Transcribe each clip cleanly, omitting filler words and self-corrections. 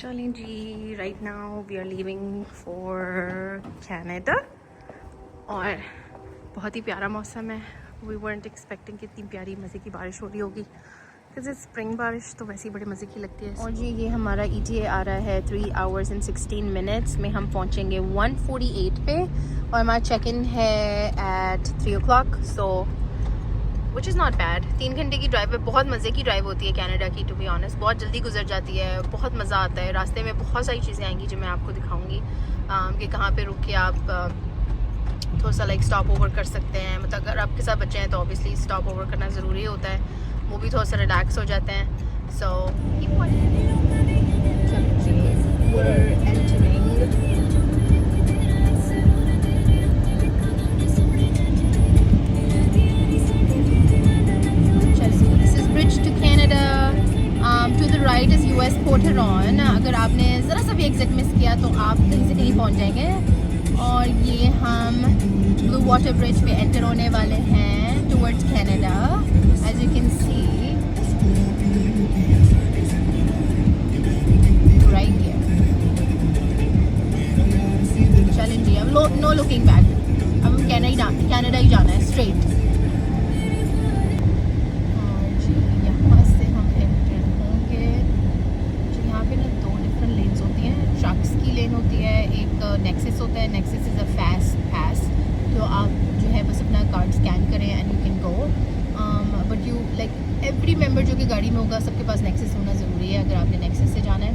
चलें जी, right now we are leaving for Canada और बहुत ही प्यारा मौसम है। वी weren't एक्सपेक्टिंग कि इतनी प्यारी मज़े की बारिश हो रही होगी बिकॉज स्प्रिंग बारिश तो वैसे ही बड़े मज़े की लगती है। और जी ये हमारा ETA आ रहा है 3 hours and 16 minutes में। हम पहुँचेंगे 1:48 पे और हमारा चेक इन है at 3 o'clock, so which is not bad. 3 घंटे की ड्राइव है, बहुत मज़े की ड्राइव होती है कनाडा की, टू बी ऑनेस्ट। बहुत जल्दी गुजर जाती है, बहुत मज़ा आता है। रास्ते में बहुत सारी चीज़ें आएंगी जो मैं आपको दिखाऊंगी कि कहाँ पे रुक के आप थोड़ा सा लाइक स्टॉप ओवर कर सकते हैं। मतलब अगर आपके साथ बच्चे हैं तो ऑब्वियसली स्टॉप ओवर करना ज़रूरी होता है, वो भी थोड़ा सा रिलैक्स हो जाते हैं। So right is US Port Huron। अगर आपने ज़रा सा भी एग्जिट मिस किया तो आप कहीं से कहीं पहुंच जाएंगे। और ये हम ब्लू वाटर ब्रिज पे एंटर होने वाले हैं towards Canada, as you can see right here. चलें जी, अब नो लुकिंग बैक, अब हम कनाडा ही जाना है स्ट्रेट। होती है एक नेक्सस होता है। नेक्सस इज़ अ फास्ट पास, तो आप जो है बस अपना कार्ड स्कैन करें and you can go. But you like every member जो कि गाड़ी में होगा सबके पास नेक्सस होना ज़रूरी है अगर आपने नेक्सस से जाना है।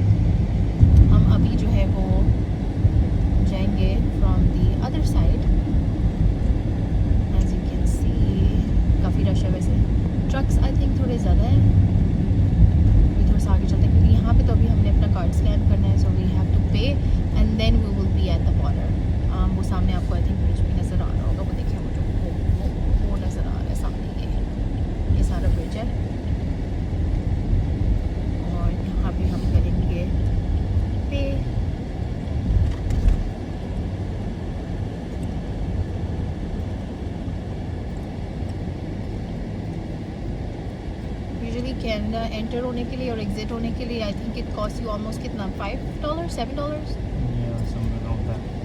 हम अभी जो है वो जाएंगे from the other side. As you can see काफ़ी रश है वैसे, ट्रक्स आई थिंक थोड़े ज़्यादा हैं। अभी थोड़ा सा आगे चलते हैं क्योंकि यहाँ पे तो अभी हमने अपना कार्ड स्कैन करना है, so we have to pay and then we will be at the border. वो सामने आपको आई थिंक ब्रिज भी नज़र आ रहा होगा, वो देखिए वो जो वो नज़र आ रहा है सामने, ये सारा ब्रिज है। और यहाँ पे हम करेंगे पे। यूजुअली कनाडा एंटर होने के लिए और एग्जिट होने के लिए I think it cost you almost कितना, $5 $7?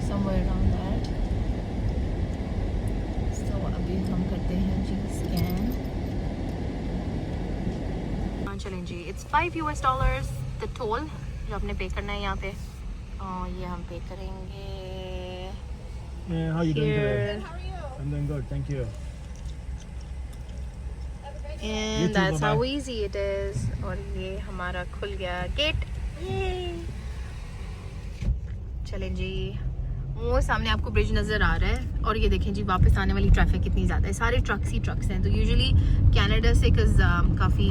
somewhere around that. So अभी हम करते हैं जी स्कैन। हाँ चलें जी, it's $5 the toll जो आपने पे करना है यहाँ पे। और ये हम पे करेंगे। Yeah, how you doing today? How are you? I'm doing good, thank you. And that's how easy it is। और ये हमारा खुल गया गेट। चलें जी, वो सामने आपको ब्रिज नज़र आ रहा है और ये देखें जी वापस आने वाली ट्रैफिक कितनी ज़्यादा है। सारे ट्रक्स ही ट्रक्स हैं। तो यूजुअली कनाडा से काफ़ी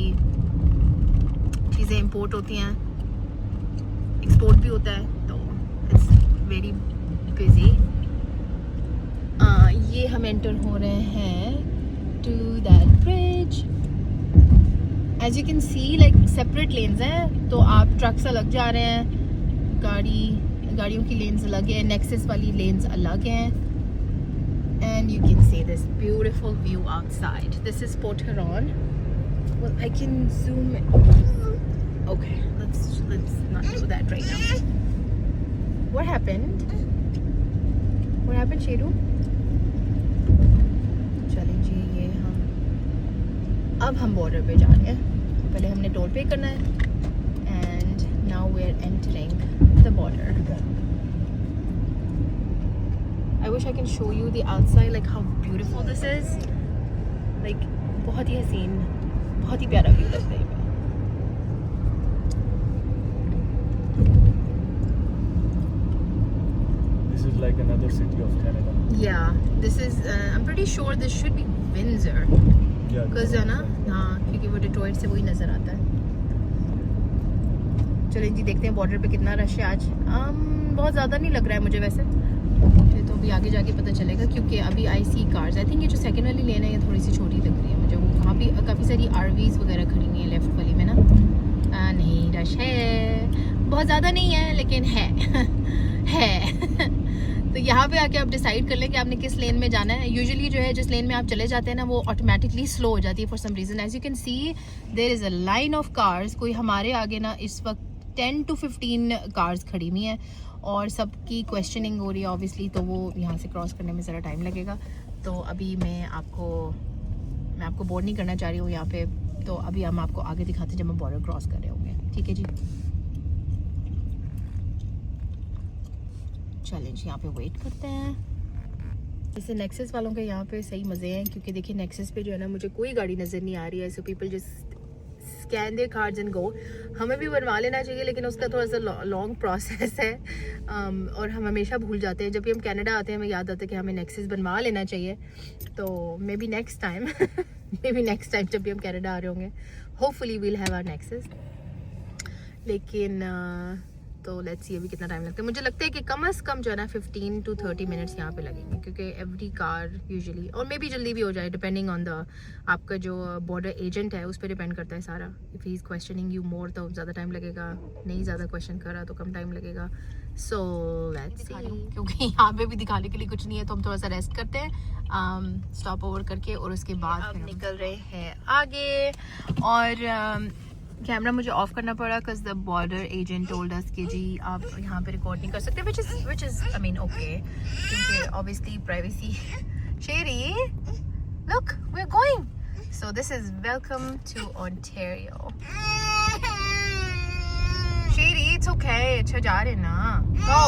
चीज़ें इंपोर्ट होती हैं, एक्सपोर्ट भी होता है, तो इट्स वेरी बिजी। ये हम एंटर हो रहे हैं to that bridge. As you can see like separate lanes हैं, तो आप ट्रक से अलग जा रहे हैं, गाड़ियों की लेन्स अलग है, नेक्सस वाली लेन्स अलग हैं। And you can see this beautiful view outside. This is port Huron. Well, I can zoom in. Okay, let's not do that right now. What happened? What happened, Sheru? चलें जी, ये अब हम border पे जा रहे हैं। पहले हमने टोल पे करना है and now we are entering the border. I wish I can show you the outside, like how beautiful this is. Like बहुत ही हसीन, बहुत ही प्यारा व्यू लगता है। This is like another city of Canada. Yeah, this is I'm pretty sure this should be Windsor. Yeah. Because है ना, हाँ, क्योंकि वो डिट्रॉइट से वही नज़र आता है। चलें जी, देखते हैं बॉर्डर पे कितना रश है आज। बहुत ज़्यादा नहीं लग रहा है मुझे वैसे, तो अभी आगे जाके पता चलेगा क्योंकि अभी आई सी कार्स। आई थिंक ये जो सेकंड वाली लेन है ये थोड़ी सी छोटी लग रही है मुझे। वो वहाँ भी काफ़ी सारी RVs वगैरह खड़ी हुई हैं लेफ्ट वाली में ना। नहीं, रश है, बहुत ज़्यादा नहीं है लेकिन है तो यहाँ पे आके आप डिसाइड कर लें कि आपने किस लेन में जाना है। यूजुअली जो है जिस लेन में आप चले जाते हैं ना वो ऑटोमेटिकली स्लो हो जाती है for some reason. As you can see there is a line of cars. कोई हमारे आगे ना इस वक्त 10 to 15 कार्स खड़ी हुई हैं और सबकी क्वेश्चनिंग हो रही है ऑब्वियसली, तो वो यहाँ से क्रॉस करने में ज़रा टाइम लगेगा। तो अभी मैं आपको बोर्ड नहीं करना चाह रही हूँ यहाँ पे, तो अभी हम आपको आगे दिखाते हैं जब हम बॉर्डर क्रॉस कर रहे होंगे। ठीक है जी, चलें जी, यहाँ पे वेट करते हैं। जैसे नेक्सस वालों के यहाँ पे सही मज़े हैं, क्योंकि देखिए नेक्सस पे जो है ना मुझे कोई गाड़ी नज़र नहीं आ रही है। So people just scan their cards and go. हमें भी बनवा लेना चाहिए, लेकिन उसका थोड़ा सा लॉन्ग प्रोसेस है और हम हमेशा भूल जाते हैं। जब भी हम कनाडा आते हैं हमें याद आता है कि हमें नेक्सस बनवा लेना चाहिए। तो मे बी नेक्स्ट टाइम जब भी हम कनाडा आ रहे होंगे, hopefully we'll have our Nexus. लेकिन तो लेट्स सी अभी कितना टाइम लगता है। मुझे लगता है कि कम से कम जो है ना 15 to 30 मिनट्स यहाँ पे लगेंगे, क्योंकि एवरी कार यूजुअली, और मे बी जल्दी भी हो जाए डिपेंडिंग ऑन द आपका जो बॉर्डर एजेंट है उस पर डिपेंड करता है सारा। If he is questioning you more तो ज़्यादा टाइम लगेगा, नहीं ज़्यादा क्वेश्चन कर रहा तो कम टाइम लगेगा। सो लेट्स सी, क्योंकि यहाँ पे भी दिखाने के लिए कुछ नहीं है तो हम थोड़ा सा रेस्ट करते हैं स्टॉप ओवर करके, और उसके बाद अब निकल रहे हैं आगे। और कैमरा मुझे ऑफ करना पड़ा because the border agent told us कि जी आप यहाँ पे रिकॉर्ड नहीं कर सकते, which is I mean okay, क्योंकि obviously privacy. Shady, look, we're going. So this is welcome to Ontario. Shady, it's okay. अच्छा जा रहे ना, go.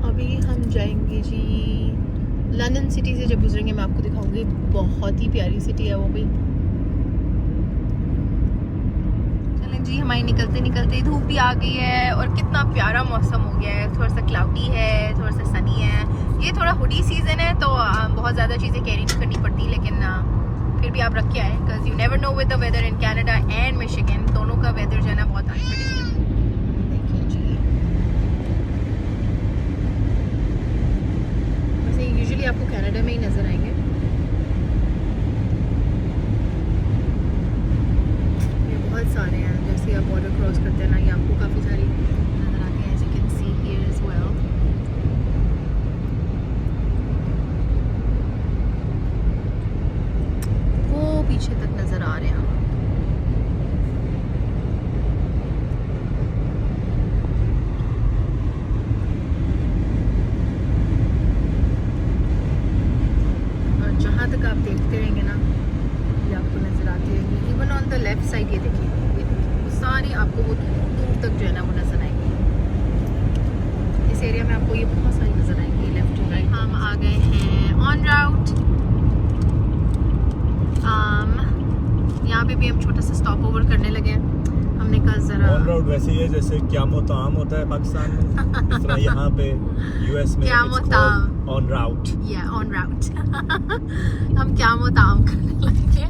अभी हम जाएंगे जी लंदन सिटी से। जब गुजरेंगे मैं आपको दिखाऊंगी, बहुत ही प्यारी सिटी है वो भी। चलें जी, हमारी निकलते निकलते धूप भी आ गई है और कितना प्यारा मौसम हो गया है। थोड़ा सा क्लाउडी है, थोड़ा सा सनी है। ये थोड़ा हुडी सीजन है तो बहुत ज़्यादा चीज़ें कैरी नहीं करनी पड़ती, लेकिन फिर भी आप रख के आए, because you never know with the weather in Canada and Michigan, दोनों का वेदर जो है ना बहुत अनप्रेडिक्टेबल। यूजुअली आपको कनाडा में ही नजर आएंगे। ये बहुत सारे हैं, जैसे आप बॉर्डर क्रॉस करते हैं ना, ये आपको काफ़ी सारी नजर आती हैं, as you can see here as well. वो पीछे तक नजर आ रहे हैं। तक आप देखते रहेंगे ना, ये आपको नजर आती रहेंगी। Even on the left side ये देखिए, वो सारी आपको वो दूर तक जो है ना वो नजर आएंगी। इस एरिया में आपको ये बहुत सारी नजर आएंगी लेफ्ट टू राइट। हम आ गए हैं ऑन राउट। यहाँ पे भी हम छोटा सा स्टॉप ओवर करने लगे हैं। हमने कहा जरा ऑन राउट वैसे ही है जैसे क्या मोताम होता है पाकिस्तान में, इस तरह यहाँ पे यूएस में क्या मोताम ऑन राउट। या ऑन राउट हम क्या मोताम करने लगे।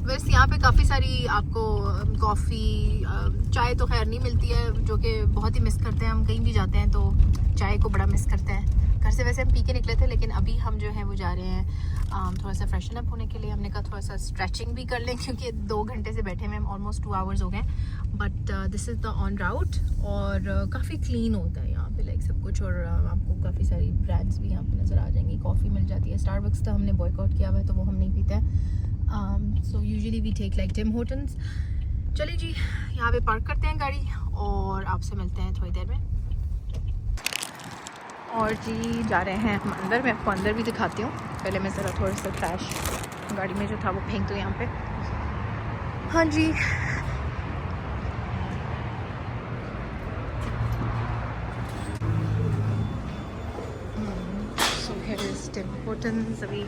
वैसे यहाँ पे काफ़ी सारी आपको कॉफ़ी, चाय तो खैर नहीं मिलती है, जो कि बहुत ही मिस करते हैं। हम कहीं भी जाते हैं तो चाय को बड़ा मिस करते हैं। घर से वैसे हम पी के निकले थे, लेकिन अभी हम जो है वो जा रहे हैं थोड़ा सा फ्रेशन अप होने के लिए। हमने कहा थोड़ा सा स्ट्रेचिंग भी कर लें, क्योंकि 2 घंटे से बैठे हुए हम, ऑलमोस्ट 2 आवर्स हो गए। But this is the on route, और काफ़ी क्लीन होता है यहाँ पे लाइक सब कुछ, और आपको काफ़ी सारी ब्रांड्स भी यहाँ पे नज़र आ जाएंगी। कॉफ़ी मिल जाती है। स्टारबक्स तो हमने बॉयकॉट किया हुआ है, तो वो हम नहीं पीते हैं। So usually we take like Tim Hortons. चलिए जी, यहाँ पे पार्क करते हैं गाड़ी और आपसे मिलते हैं थोड़ी देर में। और जी जा रहे हैं हम अंदर। मैं आपको अंदर भी दिखाती हूँ। पहले मैं ज़रा थोड़ा सा ट्रैश गाड़ी में जो था वो फेंक दूँ यहाँ पे। हाँ जी, so here is Tim Hortons. अभी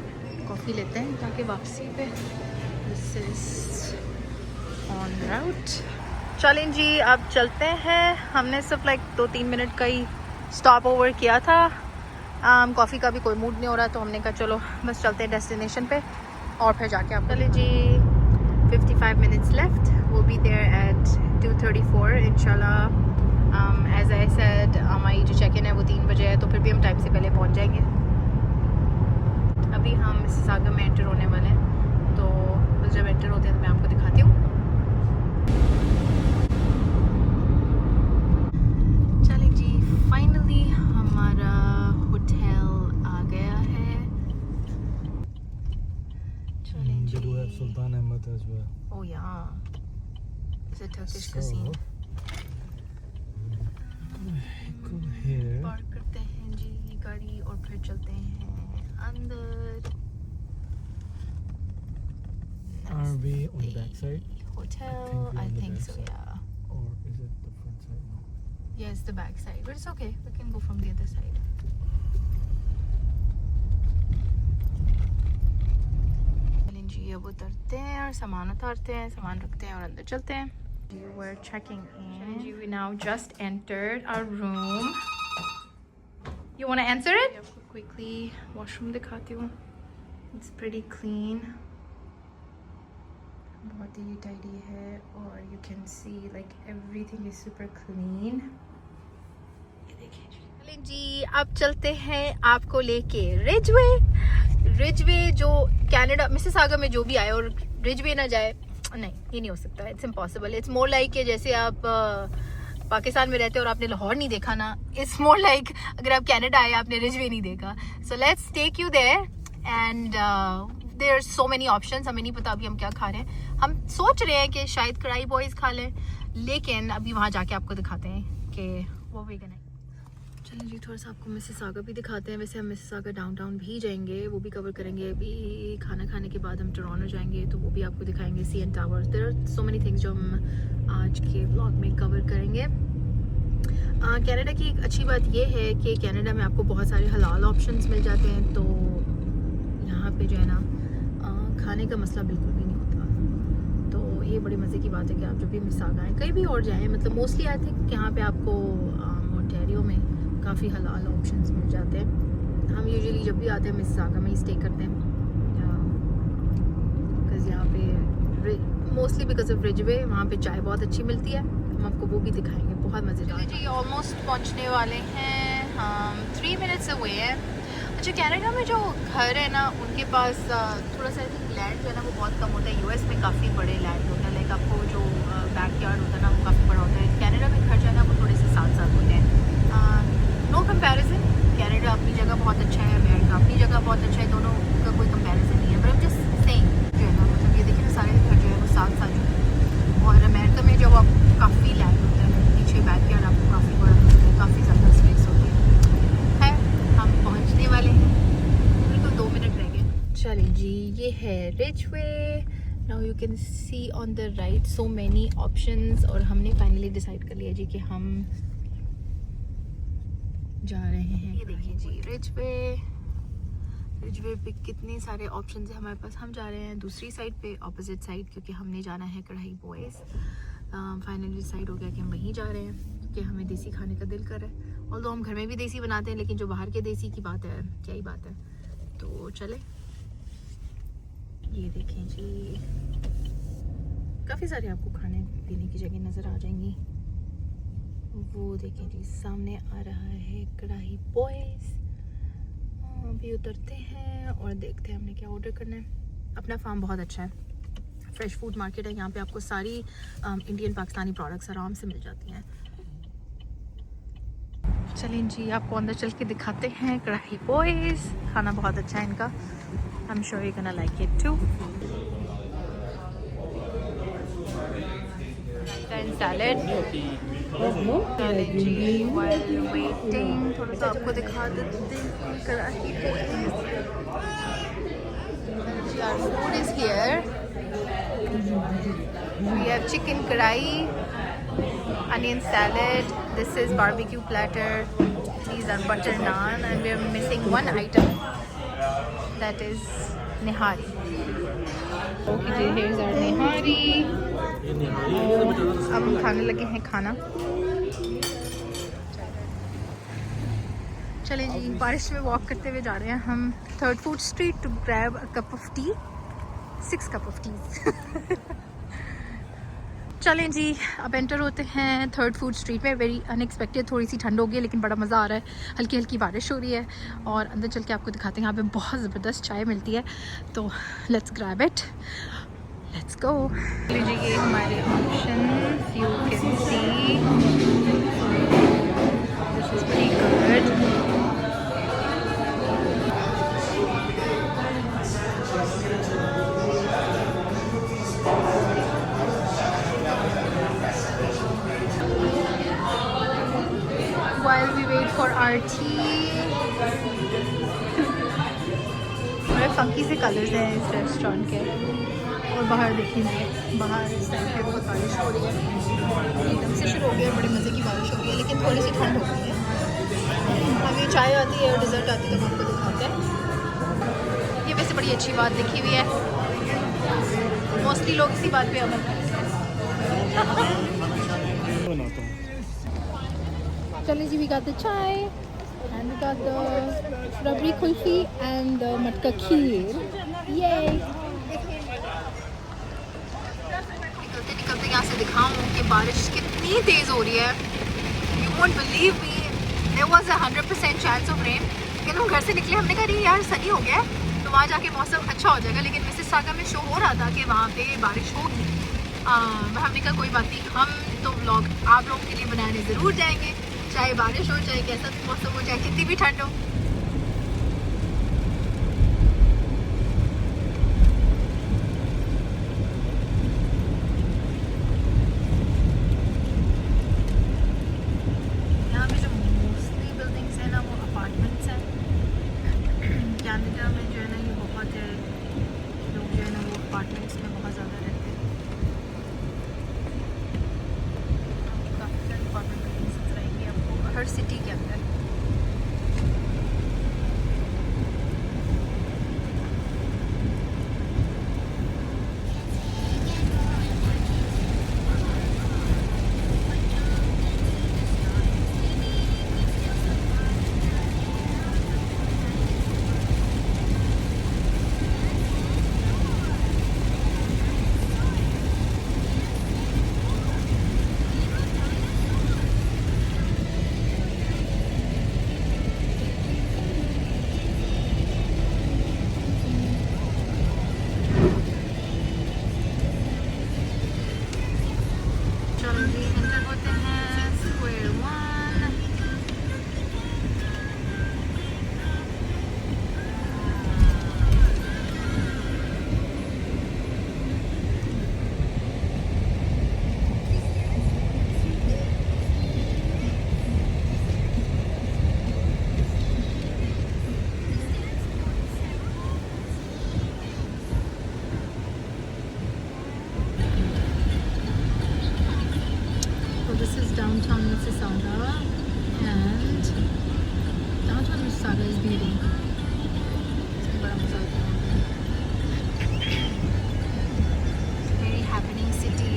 कॉफ़ी लेते हैं ताकि वापसी पे। This is on route. चलें जी, अब चलते हैं। हमने सिर्फ लाइक 2-3 मिनट का ही स्टॉप ओवर किया था। कॉफ़ी का भी कोई मूड नहीं हो रहा, तो हमने कहा चलो बस चलते हैं डेस्टिनेशन पे, और फिर जाके आप चले जी। 55 minutes left, will be there at 2:34 इंशाल्लाह। एज आई सेड, हमारी जो चेक इन है वो 3 बजे है, तो फिर भी हम टाइम से पहले पहुंच जाएंगे। अभी हम मिसिसागा में एंटर होने वाले हैं, तो बस जब एंटर होते हैं तो मैं आपको दिखाती हूँ। चलें जी, फाइनली हमारा Sultan Ahmed as well. Oh yeah, it's a Turkish So, cuisine. go here. Park करते हैं जी गाड़ी और फिर चलते हैं अंदर. Are we on the back side? Hotel, we're I on the think back so, side. yeah. Or is it the front side? No. Yes, the back side, but it's okay. We can go from the other side. चलें जी, अब उतरते हैं और सामान उतारते हैं, सामान रखते हैं और अंदर चलते हैं. We're checking in. We now just entered our room. You want to answer it? आपको quickly washroom दिखाती हूँ. It's pretty clean. बहुत ही tidy है और you can see like everything is super clean. ये देखिए जी. चलें जी, अब चलते हैं आपको लेके रिजवे जो कनाडा मिसिसागा में जो भी आए और रिजवे ना जाए, नहीं, ये नहीं हो सकता. It's impossible. It's more like कि जैसे आप पाकिस्तान में रहते हो और आपने लाहौर नहीं देखा ना. इट्स मोर लाइक अगर आप कनाडा आए आपने रिजवे नहीं देखा. So let's take you there and there are so many options. हमें नहीं पता अभी हम क्या खा रहे हैं. हम सोच रहे हैं कि शायद कढ़ाई बॉयज खा लें, लेकिन अभी वहाँ जाके आपको दिखाते हैं कि वो वेगन है. चलिए जी, थोड़ा सा आपको मिसिसागा भी दिखाते हैं. वैसे हम मिसिसागा डाउनटाउन भी जाएंगे, वो भी कवर करेंगे. अभी खाना खाने के बाद हम टोरंटो जाएंगे तो वो भी आपको दिखाएंगे. CN towers, there are so many things जो हम आज के व्लॉग में कवर करेंगे. कनाडा की एक अच्छी बात ये है कि कनाडा में आपको बहुत सारे हलाल ऑप्शंस मिल जाते हैं. तो यहाँ पे जो है ना खाने का मसला बिल्कुल भी नहीं होता. तो ये बड़ी मज़े की बात है कि आप जब भी मिसिसागा आएँ, कहीं भी और जाएँ, मतलब मोस्टली आई थिंक यहाँ पे आपको ओंटारियो में काफ़ी हलाल ऑप्शंस मिल जाते हैं. हम यूजुअली जब भी आते हैं मिसिसागा में ही स्टे करते हैं, बिकॉज यहाँ पे मोस्टली बिकॉज ऑफ रिजवे वहाँ पे चाय बहुत अच्छी मिलती है. हम आपको वो भी दिखाएंगे, बहुत मज़ेदार. जी ऑलमोस्ट पहुँचने वाले हैं हम. 3 minutes अवे है. अच्छा, कनाडा में जो घर है ना उनके पास थोड़ा सा लैंड जो है ना वो बहुत कम होता है. US में काफ़ी बड़े लैंड होते हैं. लाइक आपको जो बैक यार्ड होता है ना वो काफ़ी बड़ा होता है. कनाडा में घर जो है ना वो थोड़े से साथ साथ होते हैं. No comparison. कनाडा अपनी जगह बहुत अच्छा है, अमेरिका अपनी जगह बहुत अच्छा है. दोनों का कोई कंपैरिजन नहीं है. बट जस्ट सेइंग जो है ना, मतलब ये देखिए ना सारे घर जो है वो साथ साथ हैं. और अमेरिका में जब आप काफ़ी लैंड होता है, पीछे बैक यार्ड आपको काफ़ी बड़ा होता है, काफ़ी ज़्यादा स्पेस होती है. हम पहुँचने वाले हैं, बिल्कुल 2 मिनट रह गए. चलिए जी, ये है Ridgeway. Now you can C on the right so many options. और हमने फाइनली डिसाइड कर लिया जी कि हम जा रहे हैं. ये देखिए जी रिजवे पे कितने सारे ऑप्शंस हैं हमारे पास. हम जा रहे हैं दूसरी साइड पे, ऑपोजिट साइड, क्योंकि हमने जाना है कढ़ाई बॉयज. फाइनली डिसाइड हो गया कि हम वहीं जा रहे हैं क्योंकि हमें देसी खाने का दिल कर रहा है. ऑल्दो हम घर में भी देसी बनाते हैं, लेकिन जो बाहर के देसी की बात है, क्या ही बात है. तो चले, ये देखें जी, काफ़ी सारे आपको खाने पीने की जगह नज़र आ जाएंगी. वो देखें जी, सामने आ रहा है कढ़ाई बॉयज. अभी उतरते हैं और देखते हैं हमने क्या ऑर्डर करना है. अपना फार्म बहुत अच्छा है, फ्रेश फूड मार्केट है. यहाँ पे आपको सारी इंडियन पाकिस्तानी प्रोडक्ट्स आराम से मिल जाती हैं. चलें जी, आपको अंदर चल के दिखाते हैं कढ़ाई बॉयज. खाना बहुत अच्छा है इनका. I am sure you gonna like it too. Salad. चलें जी, व्हाइल वेटिंग थोड़ा सा आपको दिखा देते हैं कढ़ाई boys. Our food is here. We have chicken karai, onion salad. This is barbecue platter. These are butter naan, and we are missing one item. That is nihari. Okay, here's our nihari. अब हम खाने लगे हैं खाना. चलें जी, बारिश में walk करते हुए जा रहे हैं हम third food street to grab a cup of tea. 6 cup of tea. चलें जी, अब एंटर होते हैं थर्ड फूड स्ट्रीट में. वेरी अनएक्सपेक्टेड, थोड़ी सी ठंड हो गई है लेकिन बड़ा मज़ा आ रहा है. हल्की हल्की बारिश हो रही है और अंदर चल के आपको दिखाते हैं. यहाँ पे बहुत ज़बरदस्त चाय मिलती है, तो let's grab it, let's go. लीजिए, ये हमारे options you can C. This is very good. Funky से कलर्स हैं इस रेस्टोरेंट के। और बाहर देखेंगे, बाहर इस टाइम पे बहुत बारिश हो रही है, एकदम से शुरू हो गई है, बड़े मज़े की बारिश हो रही है, लेकिन थोड़ी सी ठंड हो गई है। अभी चाय आती है और डिज़र्ट आती है तो हम आपको दिखाते हैं। ये वैसे बड़ी अच्छी बात लिखी हुई है, मोस्टली लोग इसी बात पे अमल करते हैं। बनाता हूँ। चलिए जी, we got the chai and we got the rabri kulfi and the matka kheer. ये निकलते यहाँ से दिखाऊँ कि बारिश कितनी तेज़ हो रही है। You won't believe me, there was 100% chance of rain. लेकिन हम घर से निकले, हमने कहा यार सनी हो गया है तो वहाँ जाके मौसम अच्छा हो जाएगा, लेकिन मिसिसागा में शो हो रहा था कि वहाँ पे बारिश होगी। हमने कहा कोई बात नहीं, हम तो व्लॉग आप लोगों के लिए बनाने ज़रूर जाएंगे, चाहे बारिश हो, चाहे कैसा मौसम हो, चाहे कितनी भी ठंड हो। यहाँ पे जो मोस्टली बिल्डिंग्स हैं ना वो अपार्टमेंट्स हैं। कनाडा में जो है ना ये बहुत है, लोग जो है ना वो अपार्टमेंट्स में बहुत ज़्यादा रहते हैं। काफ़ी सारे अपार्टमेंट बिल्डिंग्स नजर आएंगी आपको हर सिटी के अंदर। This is downtown Mississauga, and downtown Mississauga is beauty. इसमें बड़ा मजा आता है। Very happening city.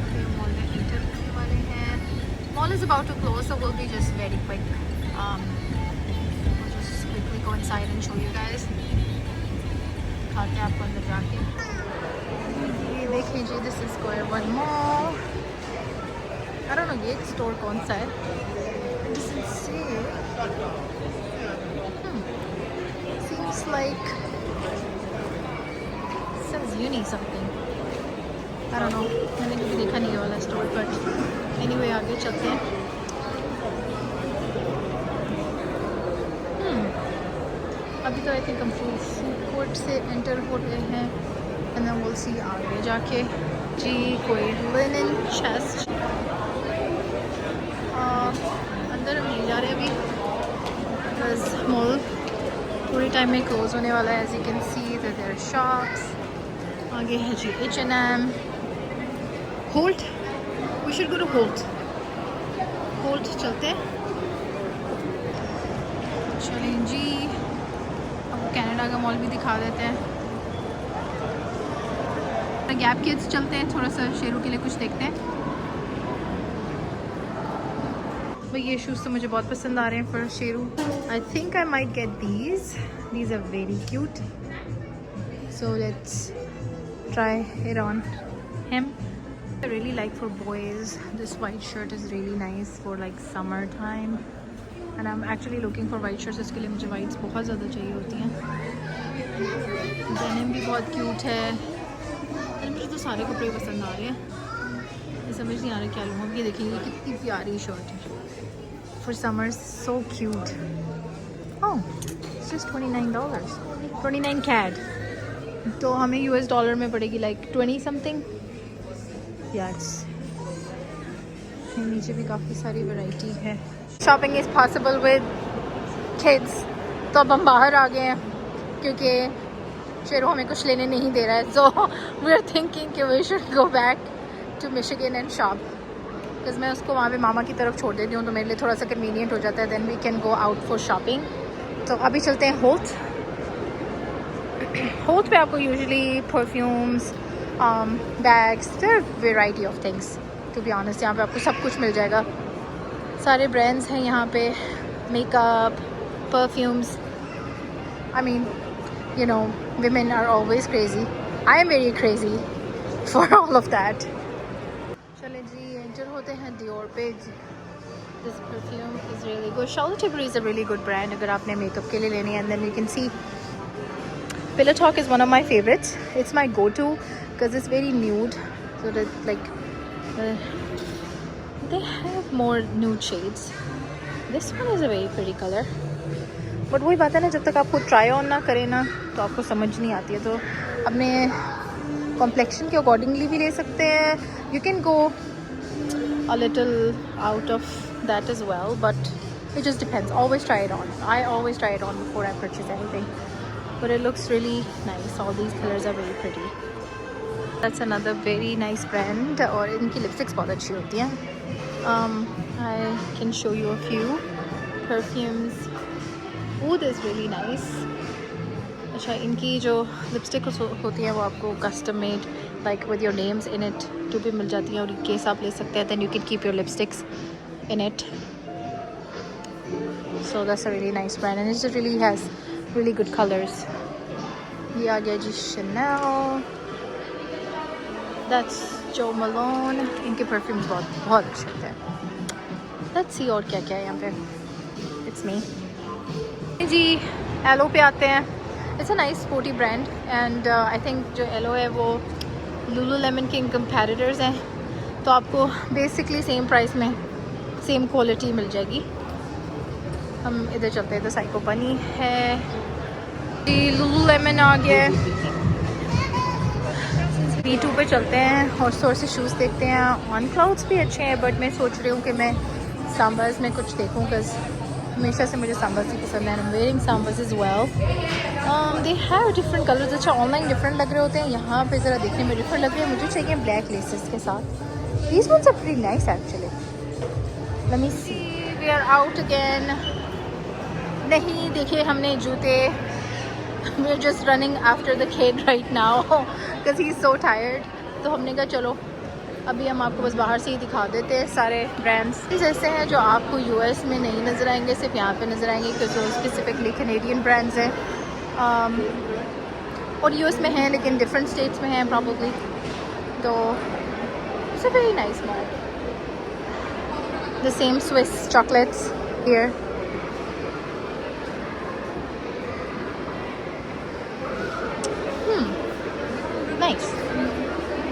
अभी हम मॉल में एंटर करने वाले हैं। Mall is about to close, so we'll be just very quick. We'll just quickly go inside and show you guys. दिखाते हैं आपको अंदर जाके। देखिए जी, this is square one mall. I don't know ये स्टोर कौन सा है। Seems like sales uni something, I don't know, मैंने कभी देखा नहीं है वाला स्टोर, बट एनीवे आगे चलते हैं। अभी तो आई थिंक हम फूड कोर्ट से एंटर हो गए हैं, एंड देन विल सी आगे जाके जी कोई लिनन चेस्ट। अंदर हम नहीं जा रहे अभी, बिकॉज मॉल थोड़ी टाइम में क्लोज होने वाला है। As you can see that there are shops. आगे है जी H&M, Holt, we should go to Holt चलते हैं। चलें जी, अब कनाडा का मॉल भी दिखा देते हैं। गैप किड्स चलते हैं, थोड़ा सा शेरू के लिए कुछ देखते हैं। भाई ये शूज़ तो मुझे बहुत पसंद आ रहे हैं फॉर Sheru. I think I might get these are very cute, so let's try it on him. I really like for boys, this white shirt is really nice for like summer time, and I'm actually looking for white shirts। इसके लिए मुझे whites बहुत ज़्यादा चाहिए होती हैं। denim भी बहुत cute है, और मुझे तो सारे कपड़े पसंद आ रहे हैं, ये समझ नहीं आ रहा क्या लूँ। अब ये देखिए कितनी प्यारी शर्ट है for summer, so cute. Oh, it's just $29, 29 CAD, तो हमें US डॉलर में पड़ेगी लाइक 20 समथिंग। यस, नीचे भी काफ़ी सारी वैरायटी है। Shopping is possible with kids. तो अब हम बाहर आ गए हैं क्योंकि शेरू हमें कुछ लेने नहीं दे रहा है. So we are thinking कि we should go back to Michigan and shop. Because मैं उसको वहाँ पे मामा की तरफ छोड़ देती हूँ तो मेरे लिए थोड़ा सा कन्वीनियंट हो जाता है. Then we can go out for shopping. तो अभी चलते हैं Holt. Holt पे आपको usually perfumes, bags, there are variety of things. To be honest, यहाँ पे आपको सब कुछ मिल जाएगा. सारे brands हैं यहाँ पे. Makeup, perfumes. I mean, you know, women are always crazy. I am very crazy for all of that. चलें जी, एंटर होते हैं Dior पे. This perfume is really good. Charlotte Tilbury is a really good brand अगर आपने makeup के लिए लेनी है. And then you can see Pillow Talk is one of my favorites. It's my go-to because it's very nude. So that like they have more nude shades. This one is a very pretty color. But वही बात है ना, जब तक आप खुद try on ना करें ना तो आपको समझ नहीं आती है. तो अपने कॉम्प्लेक्शन के अकॉर्डिंगली भी ले सकते हैं. You can go a little out of that as well, but it just depends. Always try it on. I always try it on before I purchase anything. But it looks really nice. All these colors are very pretty. That's another very nice brand. और इनकी lipsticks बहुत अच्छी होती हैं. I can show you a few perfumes. Oud is really nice. अच्छा, इनकी जो lipstick होती है वो आपको custom made like with your names in it तो भी मिल जाती हैं और केस आप ले सकते हैं. Then you can keep your lipsticks in it. So that's a really nice brand and it just really has really good colors. ये आ गया जी Chanel. That's Jo Malone. इनके perfumes बहुत अच्छे होते हैं. Let's see और क्या क्या है यहाँ पे. It's me. जी एलो पे आते हैं. It's a nice sporty brand and I think जो एलो है वो Lululemon के कंपैरेटर्स हैं तो आपको बेसिकली सेम प्राइस में सेम क्वालिटी मिल जाएगी. हम इधर चलते हैं. तो साइको बनी है जी. Lululemon आ गया. B2 पे चलते हैं और स्टोर से शूज़ देखते हैं. ऑन क्लाउड्स भी अच्छे हैं बट मैं सोच रही हूँ कि मैं सांबर्स में कुछ देखूँ बिकॉज हमेशा से मुझे सांबर्स ही पसंद है. I'm wearing सांबर्स as well. They have different colors. अच्छा, ऑनलाइन डिफरेंट लग रहे होते हैं, यहाँ पे ज़रा देखने में डिफरेंट लग रहे हैं. मुझे चाहिए ब्लैक लेसेस के साथ. These ones are pretty nice actually. Let me see. We are out again. नहीं देखे हमने जूते. We're just running after the kid right now because he's so tired. तो हमने कहा चलो अभी हम आपको बस बाहर से ही दिखा देते हैं. सारे ब्रांड्स ऐसे हैं जो आपको यूएस में नहीं नज़र आएंगे, सिर्फ यहाँ पे नज़र आएंगे क्योंकि वो स्पेसिफिकली कैनेडियन ब्रांड्स हैं और यूएस में हैं लेकिन डिफरेंट स्टेट्स में हैं प्रॉब्ली. तो it's a very nice mall. The same Swiss chocolates here. Nice.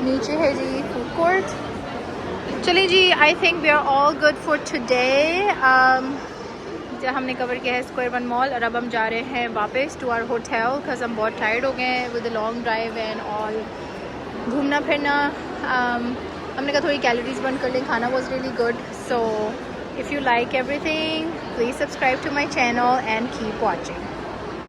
नीचे है जी फूड कोर्ट. चलिए जी, I think we are all good for today. जो हमने कवर किया है स्क्वायर वन मॉल और अब हम जा रहे हैं वापस टू आवर होटल बिकॉज हम बहुत टायर्ड हो गए हैं with the long drive and all. घूमना फिरना हमने कहा थोड़ी कैलोरीज बर्न कर लें. खाना was really good. So if you like everything please subscribe to my channel and keep watching.